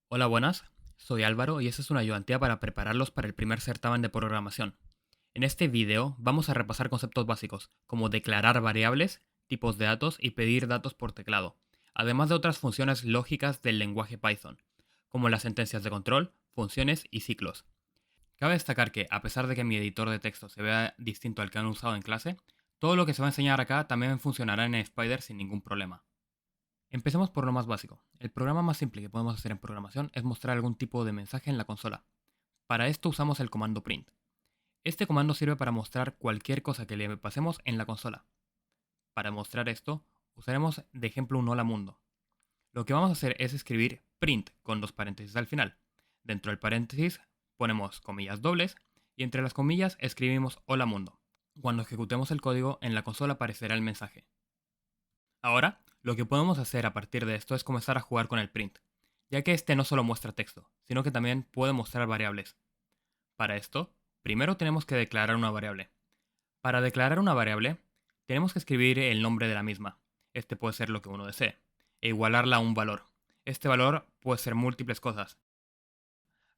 Hola, buenas. Soy Álvaro y esta es una ayudantía para prepararlos para el primer certamen de programación. En este video vamos a repasar conceptos básicos, como declarar variables, tipos de datos y pedir datos por teclado, además de otras funciones lógicas del lenguaje Python, como las sentencias de control, funciones y ciclos. Cabe destacar que, a pesar de que mi editor de texto se vea distinto al que han usado en clase, todo lo que se va a enseñar acá también funcionará en Spider sin ningún problema. Empecemos por lo más básico. El programa más simple que podemos hacer en programación es mostrar algún tipo de mensaje en la consola. Para esto usamos el comando print. Este comando sirve para mostrar cualquier cosa que le pasemos en la consola. Para mostrar esto, usaremos de ejemplo un hola mundo. Lo que vamos a hacer es escribir print con dos paréntesis al final. Dentro del paréntesis ponemos comillas dobles y entre las comillas escribimos hola mundo. Cuando ejecutemos el código, en la consola aparecerá el mensaje. Ahora, lo que podemos hacer a partir de esto es comenzar a jugar con el print, ya que este no solo muestra texto, sino que también puede mostrar variables. Para esto, primero tenemos que declarar una variable. Para declarar una variable, tenemos que escribir el nombre de la misma. Este puede ser lo que uno desee, e igualarla a un valor. Este valor puede ser múltiples cosas,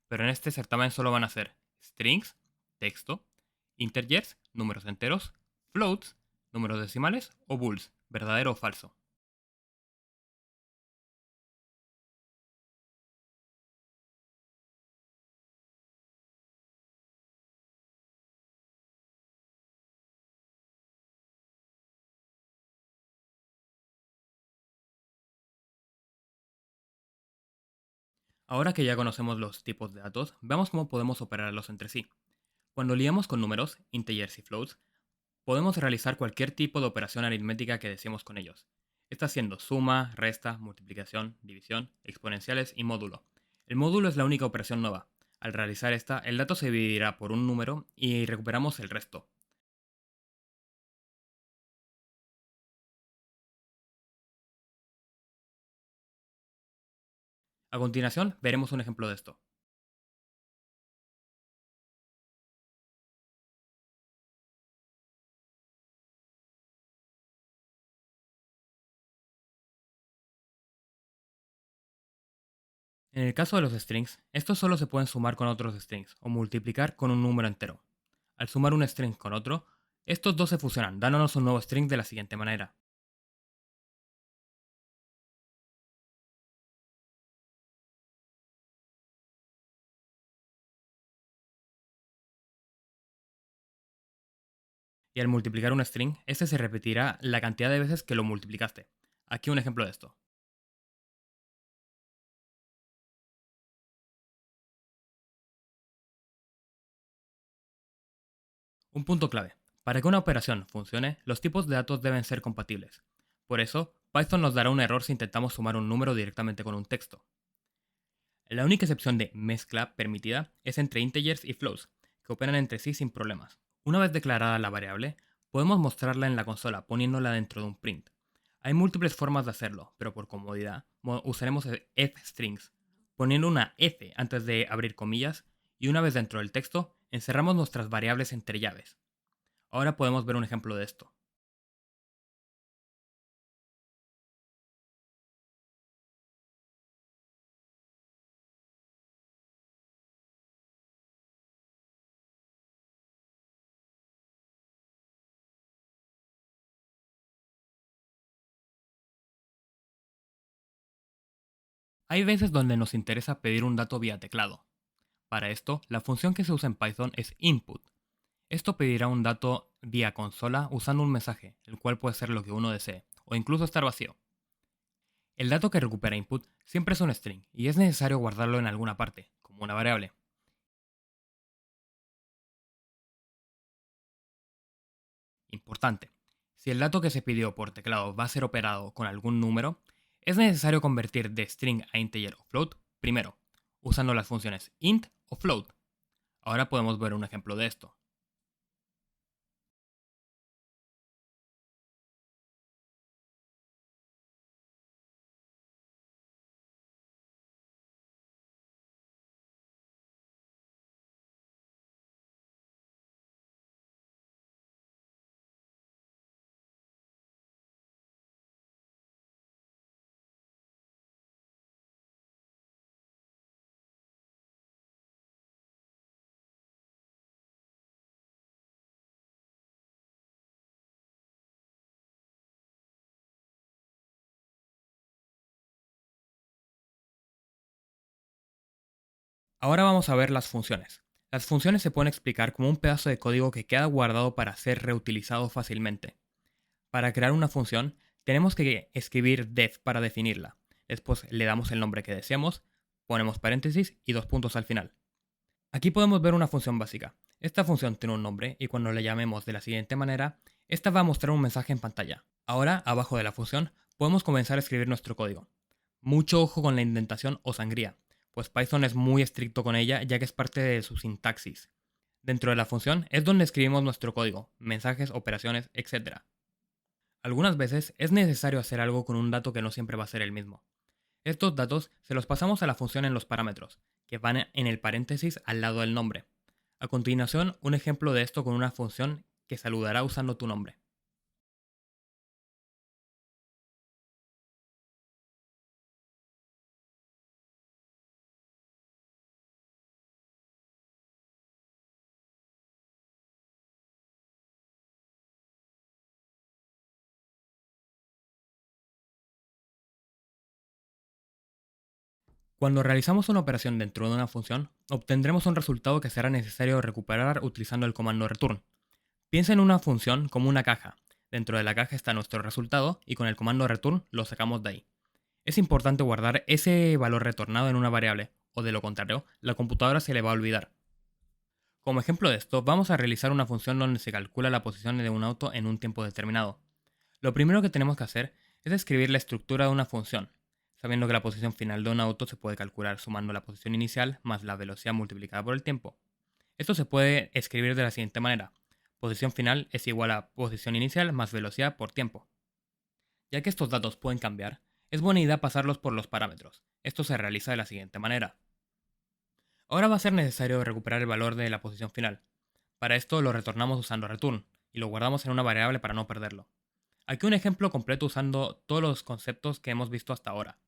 pero en este certamen solo van a ser strings, texto, integers, números enteros, floats, números decimales o bools, verdadero o falso. Ahora que ya conocemos los tipos de datos, veamos cómo podemos operarlos entre sí. Cuando liamos con números, integers y floats, podemos realizar cualquier tipo de operación aritmética que deseemos con ellos. Está siendo suma, resta, multiplicación, división, exponenciales y módulo. El módulo es la única operación nueva. Al realizar esta, el dato se dividirá por un número y recuperamos el resto. A continuación, veremos un ejemplo de esto. En el caso de los strings, estos solo se pueden sumar con otros strings o multiplicar con un número entero. Al sumar un string con otro, estos dos se fusionan, dándonos un nuevo string de la siguiente manera. Y al multiplicar un string, este se repetirá la cantidad de veces que lo multiplicaste. Aquí un ejemplo de esto. Un punto clave. Para que una operación funcione, los tipos de datos deben ser compatibles. Por eso, Python nos dará un error si intentamos sumar un número directamente con un texto. La única excepción de mezcla permitida es entre integers y floats, que operan entre sí sin problemas. Una vez declarada la variable, podemos mostrarla en la consola poniéndola dentro de un print. Hay múltiples formas de hacerlo, pero por comodidad usaremos el fstrings, poniendo una f antes de abrir comillas y una vez dentro del texto, encerramos nuestras variables entre llaves. Ahora podemos ver un ejemplo de esto. Hay veces donde nos interesa pedir un dato vía teclado. Para esto, la función que se usa en Python es input. Esto pedirá un dato vía consola usando un mensaje, el cual puede ser lo que uno desee, o incluso estar vacío. El dato que recupera input siempre es un string, y es necesario guardarlo en alguna parte, como una variable. Importante. Si el dato que se pidió por teclado va a ser operado con algún número, es necesario convertir de string a integer o float primero, usando las funciones int o float. Ahora podemos ver un ejemplo de esto. Ahora vamos a ver las funciones. Las funciones se pueden explicar como un pedazo de código que queda guardado para ser reutilizado fácilmente. Para crear una función, tenemos que escribir def para definirla. Después le damos el nombre que deseamos, ponemos paréntesis y 2 puntos al final. Aquí podemos ver una función básica. Esta función tiene un nombre y cuando la llamemos de la siguiente manera, esta va a mostrar un mensaje en pantalla. Ahora, abajo de la función, podemos comenzar a escribir nuestro código. Mucho ojo con la indentación o sangría, pues Python es muy estricto con ella ya que es parte de su sintaxis. Dentro de la función es donde escribimos nuestro código, mensajes, operaciones, etc. Algunas veces es necesario hacer algo con un dato que no siempre va a ser el mismo. Estos datos se los pasamos a la función en los parámetros, que van en el paréntesis al lado del nombre. A continuación, un ejemplo de esto con una función que saludará usando tu nombre. Cuando realizamos una operación dentro de una función, obtendremos un resultado que será necesario recuperar utilizando el comando return. Piensa en una función como una caja. Dentro de la caja está nuestro resultado y con el comando return lo sacamos de ahí. Es importante guardar ese valor retornado en una variable, o de lo contrario, la computadora se le va a olvidar. Como ejemplo de esto, vamos a realizar una función donde se calcula la posición de un auto en un tiempo determinado. Lo primero que tenemos que hacer es escribir la estructura de una función, sabiendo que la posición final de un auto se puede calcular sumando la posición inicial más la velocidad multiplicada por el tiempo. Esto se puede escribir de la siguiente manera. Posición final es igual a posición inicial más velocidad por tiempo. Ya que estos datos pueden cambiar, es buena idea pasarlos por los parámetros. Esto se realiza de la siguiente manera. Ahora va a ser necesario recuperar el valor de la posición final. Para esto lo retornamos usando return y lo guardamos en una variable para no perderlo. Aquí un ejemplo completo usando todos los conceptos que hemos visto hasta ahora.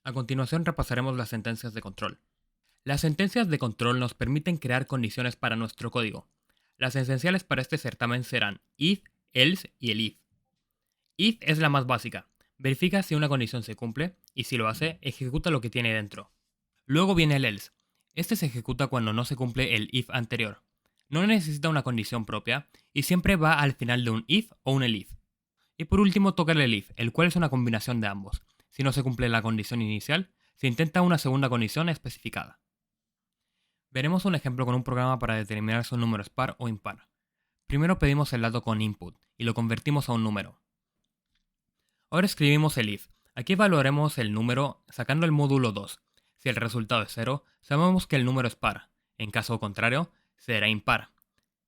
A continuación repasaremos las sentencias de control. Las sentencias de control nos permiten crear condiciones para nuestro código. Las esenciales para este certamen serán if, else y el if. If es la más básica. Verifica si una condición se cumple y si lo hace, ejecuta lo que tiene dentro. Luego viene el else. Este se ejecuta cuando no se cumple el if anterior. No necesita una condición propia y siempre va al final de un if o un elif. Y por último toca el elif, el cual es una combinación de ambos. Si no se cumple la condición inicial, se intenta una segunda condición especificada. Veremos un ejemplo con un programa para determinar si un número es par o impar. Primero pedimos el dato con input y lo convertimos a un número. Ahora escribimos el if. Aquí evaluaremos el número sacando el módulo 2. Si el resultado es 0, sabemos que el número es par. En caso contrario, será impar.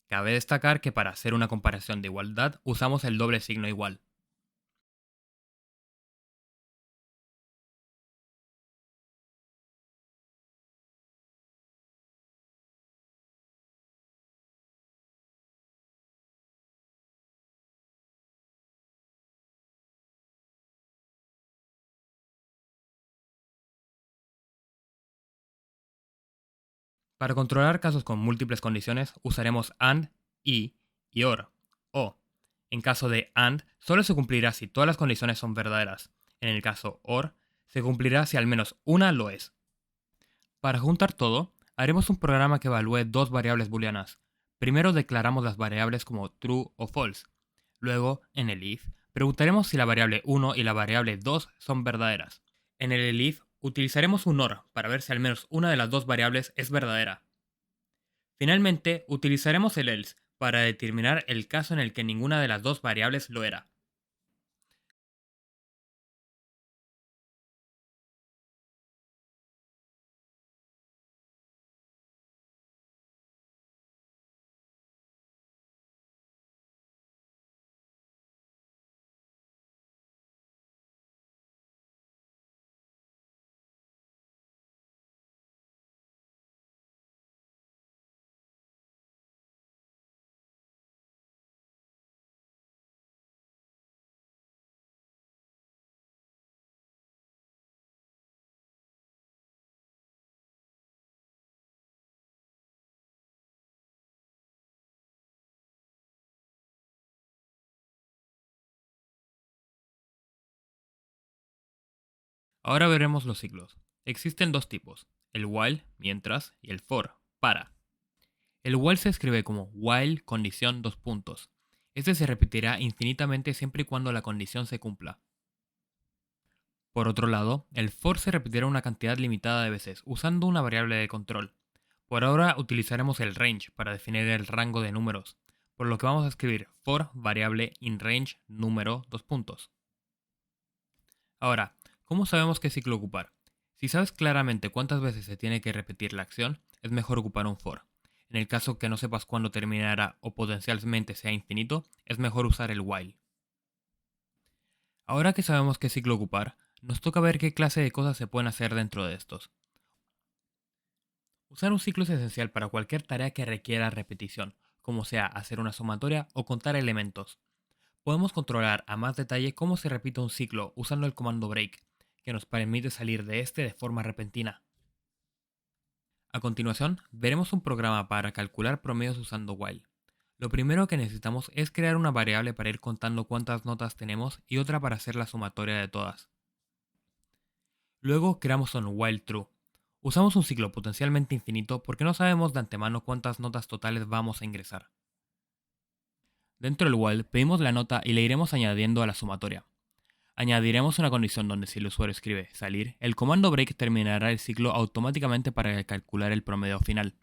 Cabe destacar que para hacer una comparación de igualdad usamos el doble signo igual. Para controlar casos con múltiples condiciones usaremos AND, y OR. O. En caso de AND, solo se cumplirá si todas las condiciones son verdaderas. En el caso OR, se cumplirá si al menos una lo es. Para juntar todo, haremos un programa que evalúe dos variables booleanas. Primero declaramos las variables como true o false. Luego, en el if, preguntaremos si la variable 1 y la variable 2 son verdaderas. En el elif utilizaremos un OR para ver si al menos una de las dos variables es verdadera. Finalmente, utilizaremos el else para determinar el caso en el que ninguna de las dos variables lo era. Ahora veremos los ciclos. Existen dos tipos, el while, mientras, y el for, para. El while se escribe como while condición dos puntos. Este se repetirá infinitamente siempre y cuando la condición se cumpla. Por otro lado, el for se repetirá una cantidad limitada de veces, usando una variable de control. Por ahora utilizaremos el range para definir el rango de números, por lo que vamos a escribir for variable inRange número dos puntos. Ahora, ¿cómo sabemos qué ciclo ocupar? Si sabes claramente cuántas veces se tiene que repetir la acción, es mejor ocupar un for. En el caso que no sepas cuándo terminará o potencialmente sea infinito, es mejor usar el while. Ahora que sabemos qué ciclo ocupar, nos toca ver qué clase de cosas se pueden hacer dentro de estos. Usar un ciclo es esencial para cualquier tarea que requiera repetición, como sea hacer una sumatoria o contar elementos. Podemos controlar a más detalle cómo se repite un ciclo usando el comando break, que nos permite salir de este de forma repentina. A continuación, veremos un programa para calcular promedios usando while. Lo primero que necesitamos es crear una variable para ir contando cuántas notas tenemos y otra para hacer la sumatoria de todas. Luego creamos un while true. Usamos un ciclo potencialmente infinito porque no sabemos de antemano cuántas notas totales vamos a ingresar. Dentro del while pedimos la nota y le iremos añadiendo a la sumatoria. Añadiremos una condición donde si el usuario escribe salir, el comando break terminará el ciclo automáticamente para calcular el promedio final.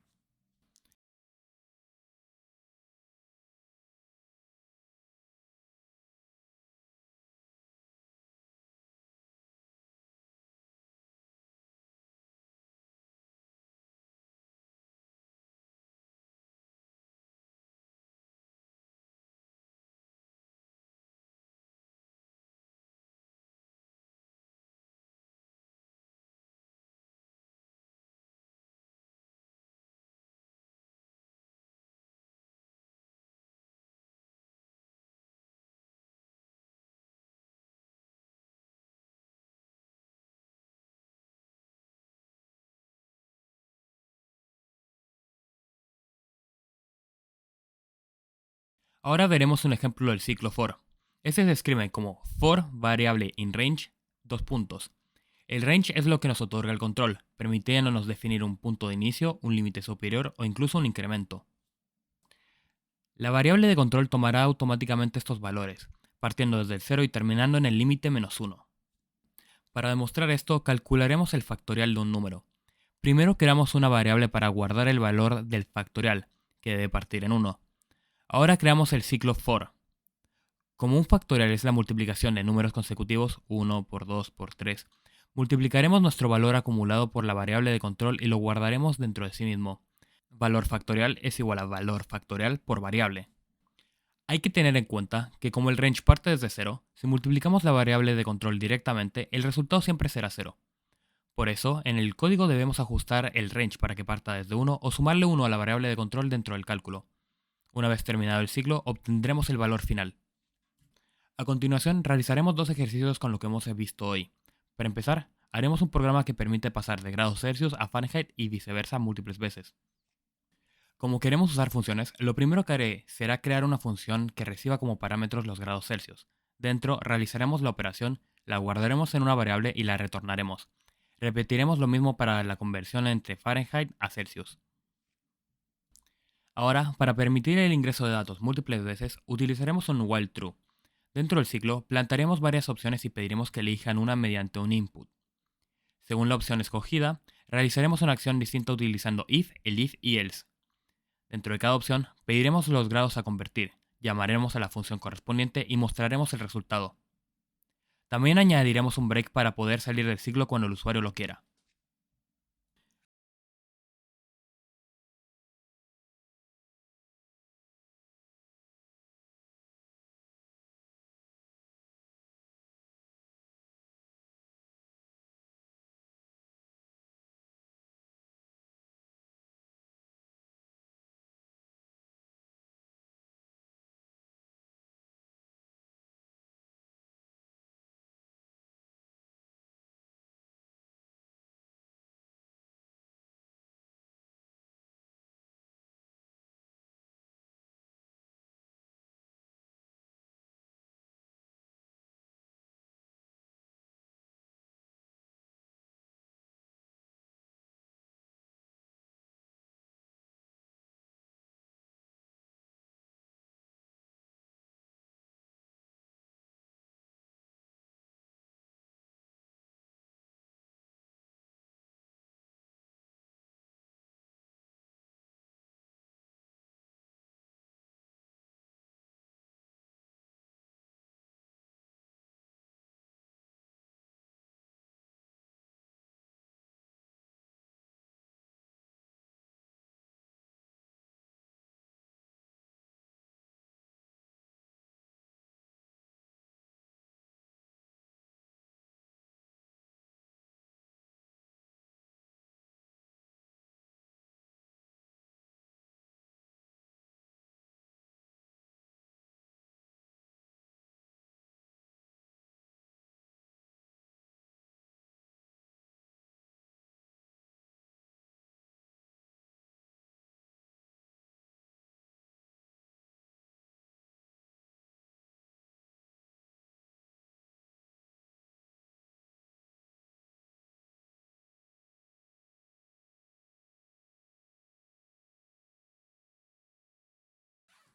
Ahora veremos un ejemplo del ciclo for. Este se escribe como for variable inRange dos puntos. El range es lo que nos otorga el control, permitiéndonos definir un punto de inicio, un límite superior o incluso un incremento. La variable de control tomará automáticamente estos valores, partiendo desde el 0 y terminando en el límite -1. Para demostrar esto, calcularemos el factorial de un número. Primero creamos una variable para guardar el valor del factorial, que debe partir en 1. Ahora creamos el ciclo for. Como un factorial es la multiplicación de números consecutivos, 1 por 2 por 3, multiplicaremos nuestro valor acumulado por la variable de control y lo guardaremos dentro de sí mismo. Valor factorial es igual a valor factorial por variable. Hay que tener en cuenta que como el range parte desde 0, si multiplicamos la variable de control directamente, el resultado siempre será 0. Por eso, en el código debemos ajustar el range para que parta desde 1 o sumarle 1 a la variable de control dentro del cálculo. Una vez terminado el ciclo, obtendremos el valor final. A continuación, realizaremos dos ejercicios con lo que hemos visto hoy. Para empezar, haremos un programa que permite pasar de grados Celsius a Fahrenheit y viceversa múltiples veces. Como queremos usar funciones, lo primero que haré será crear una función que reciba como parámetros los grados Celsius. Dentro realizaremos la operación, la guardaremos en una variable y la retornaremos. Repetiremos lo mismo para la conversión entre Fahrenheit a Celsius. Ahora, para permitir el ingreso de datos múltiples veces, utilizaremos un while true. Dentro del ciclo, plantaremos varias opciones y pediremos que elijan una mediante un input. Según la opción escogida, realizaremos una acción distinta utilizando if, el if y else. Dentro de cada opción, pediremos los grados a convertir, llamaremos a la función correspondiente y mostraremos el resultado. También añadiremos un break para poder salir del ciclo cuando el usuario lo quiera.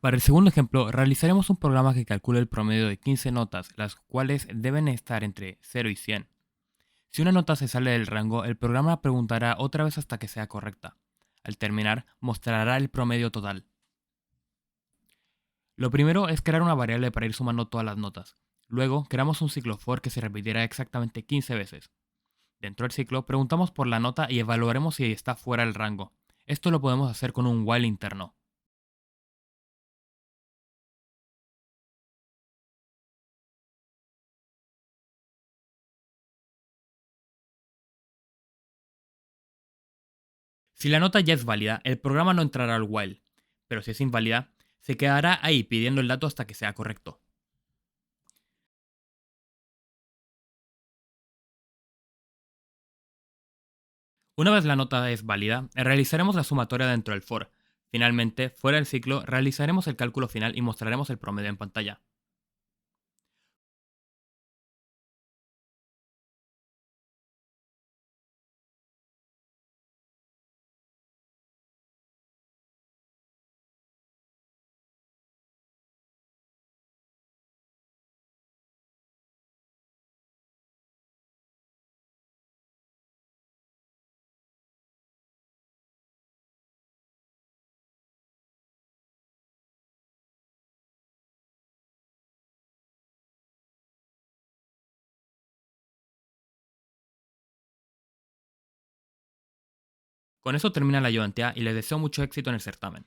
Para el segundo ejemplo, realizaremos un programa que calcule el promedio de 15 notas, las cuales deben estar entre 0 y 100. Si una nota se sale del rango, el programa preguntará otra vez hasta que sea correcta. Al terminar, mostrará el promedio total. Lo primero es crear una variable para ir sumando todas las notas. Luego, creamos un ciclo for que se repetirá exactamente 15 veces. Dentro del ciclo, preguntamos por la nota y evaluaremos si está fuera del rango. Esto lo podemos hacer con un while interno. Si la nota ya es válida, el programa no entrará al while, pero si es inválida, se quedará ahí pidiendo el dato hasta que sea correcto. Una vez la nota es válida, realizaremos la sumatoria dentro del for. Finalmente, fuera del ciclo, realizaremos el cálculo final y mostraremos el promedio en pantalla. Con eso termina la ayudantía y les deseo mucho éxito en el certamen.